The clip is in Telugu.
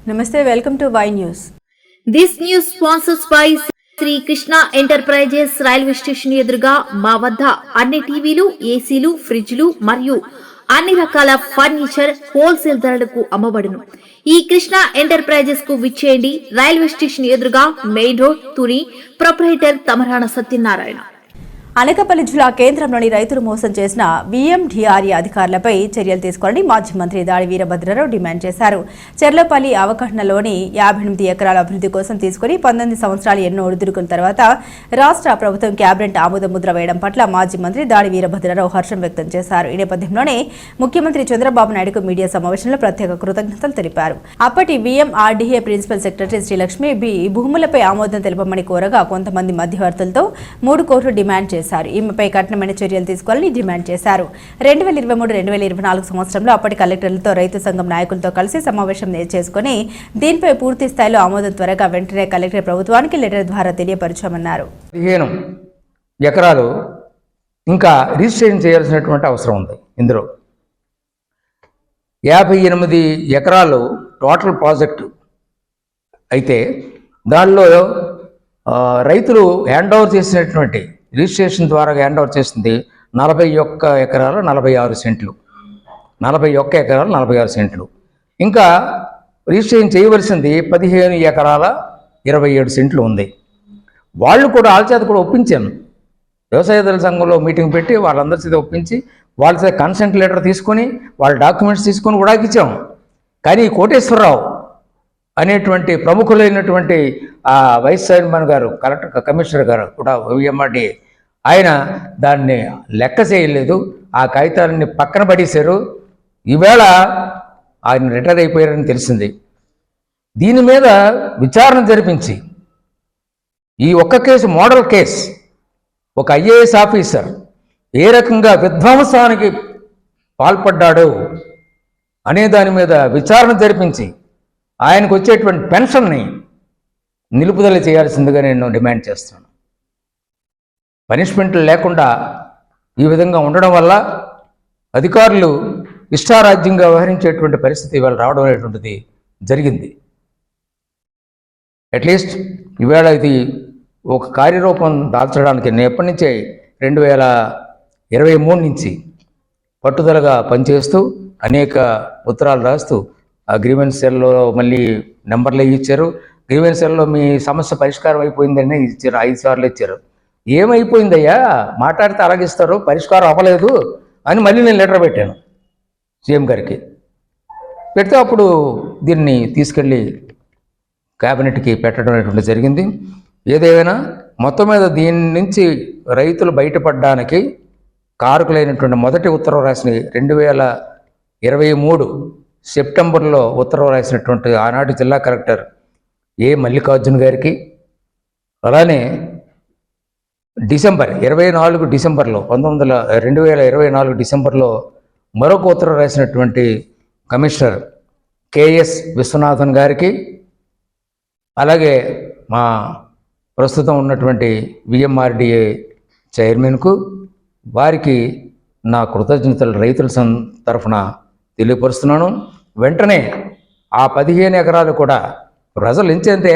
Namaste, welcome to Y News. This news sponsors by Sri Krishna enterprises railway station ఎదురుగా మా వద్ద అన్ని టీవీలు, ఏసీలు, ఫ్రిడ్జ్లు మరియు అన్ని రకాల ఫర్నిచర్ హోల్సేల్ ధరలకు అమ్మబడును. ఈ కృష్ణ ఎంటర్ప్రైజెస్ కు విచ్చేయండి. రైల్వే స్టేషన్ ఎదురుగా main road, Tuni. Proprietor Tamarana Satyanarayana. Anakapalli జిల్లా కేంద్రంలోని రైతులు మోసం చేసిన VMDRE అధికారులపై చర్యలు తీసుకోవాలని మాజీ మంత్రి దాడి వీరభద్రరావు డిమాండ్ చేశారు. చెర్లపల్లి అవగాహనలోని 58 ఎకరాల అభివృద్ధి కోసం తీసుకుని 19 సంవత్సరాలు ఎన్నో ఒడిదుడుకుల తర్వాత రాష్ట్ర ప్రభుత్వం కేబినెట్ ఆమోద ముద్ర వేయడం పట్ల మాజీ మంత్రి దాడి వీరభద్రరావు హర్షం వ్యక్తం చేశారు. ఈ నేపథ్యంలోనే ముఖ్యమంత్రి చంద్రబాబు నాయుడుకు మీడియా సమావేశంలో ప్రత్యేక కృతజ్ఞతలు తెలిపారు. అప్పటి VMRDA ప్రిన్సిపల్ సెక్రటరీ శ్రీలక్ష్మి భూములపై ఆమోదం తెలపమని కోరగా కొంతమంది మధ్యవర్తులతో 3 కోట్లు డిమాండ్ చేశారు. ఈమెపై కఠినమైన చర్యలు తీసుకోవాలని డిమాండ్ చేశారు. 2023-2024 సంవత్సరంలో అప్పటి కలెక్టర్లతో రైతు సంఘం నాయకులతో కలిసి సమావేశం చేసుకుని దీనిపై పూర్తి స్థాయిలో ఆమోదం త్వరగా వెంటనే కలెక్టర్ ప్రభుత్వానికి లెటర్ ద్వారా తెలియపరచామన్నారు. 15 ఎకరాలు ఇంకా రిజిస్ట్రేషన్ చేయాల్సినటువంటి అవసరం ఉంది. ఇందులో 58 ఎకరాలు టోటల్ ప్రాజెక్టు అయితే దానిలో రైతులు హ్యాండ్ ఓవర్ చేసినటువంటి రిజిస్ట్రేషన్ ద్వారా హ్యాండ్ ఓవర్ చేసింది 41 ఎకరాలు 46 సెంట్లు. 41 ఎకరాలు 46 సెంట్లు. ఇంకా రిజిస్ట్రేషన్ చేయవలసింది 15 ఎకరాల 27 సెంట్లు ఉంది. వాళ్ళు కూడా వాళ్ళ చేత కూడా ఒప్పించాను. వ్యవసాయదారుల సంఘంలో మీటింగ్ పెట్టి వాళ్ళందరి చేత ఒప్పించి వాళ్ళ చేత కన్సెంట్ లెటర్ తీసుకొని వాళ్ళ డాక్యుమెంట్స్ తీసుకొని కూడా ఇచ్చాం. కానీ కోటేశ్వరరావు అనేటువంటి ప్రముఖులైనటువంటి వైస్ చైర్మన్ గారు, కమిషనర్ గారు కూడా VMRDA ఆయన దాన్ని లెక్క చేయలేదు. ఆ కాగితాలని పక్కన పడేశారు. ఈవేళ ఆయన రిటైర్ అయిపోయారని తెలిసింది. దీని మీద విచారణ జరిపించి ఈ ఒక్క కేసు మోడల్ కేసు, ఒక IAS ఆఫీసర్ ఏ రకంగా విధ్వంసానికి పాల్పడ్డాడు అనే దాని మీద విచారణ జరిపించి ఆయనకు వచ్చేటువంటి పెన్షన్ని నిలుపుదల చేయాల్సిందిగా నేను డిమాండ్ చేస్తున్నాను. పనిష్మెంట్లు లేకుండా ఈ విధంగా ఉండడం వల్ల అధికారులు ఇష్టారాజ్యంగా వ్యవహరించేటువంటి పరిస్థితి ఇవాళ రావడం అనేటువంటిది జరిగింది. అట్లీస్ట్ ఈవేళ ఇది ఒక కార్యరూపం దాల్చడానికి నేను ఎప్పటి నుంచే 2023 నుంచి పట్టుదలగా పనిచేస్తూ అనేక ఉత్తరాలు రాస్తూ ఆ గ్రీవెన్స్ సెల్లో మళ్ళీ నెంబర్లు ఇచ్చారు. గ్రీవెన్స్ సెల్లో మీ సమస్య పరిష్కారం అయిపోయిందని ఇచ్చారు. 5 సార్లు ఇచ్చారు. ఏమైపోయిందయ్యా, మాట్లాడితే అలాగిస్తారు, పరిష్కారం అవ్వలేదు అని మళ్ళీ నేను లెటర్ పెట్టాను CM గారికి. పెడితే అప్పుడు దీన్ని తీసుకెళ్ళి క్యాబినెట్కి పెట్టడం అనేటువంటి జరిగింది. ఏదేమైనా మొత్తం మీద దీని నుంచి రైతులు బయటపడడానికి కారకులైనటువంటి మొదటి ఉత్తర్వు రాసిన 2023 సెప్టెంబర్లో ఉత్తర్వు రాసినటువంటి ఆనాటి జిల్లా కలెక్టర్ మల్లికార్జున్ గారికి, అలానే డిసెంబర్ 24 డిసెంబర్లో 2024 డిసెంబర్లో మరొక ఉత్తర్వు రాసినటువంటి కమిషనర్ KS విశ్వనాథన్ గారికి, అలాగే మా ప్రస్తుతం ఉన్నటువంటి VMRDA చైర్మన్కు, వారికి నా కృతజ్ఞతలు రైతుల తరఫున తెలియపరుస్తున్నాను. వెంటనే ఆ 15 ఎకరాలు కూడా ప్రజలు ఎంచంటే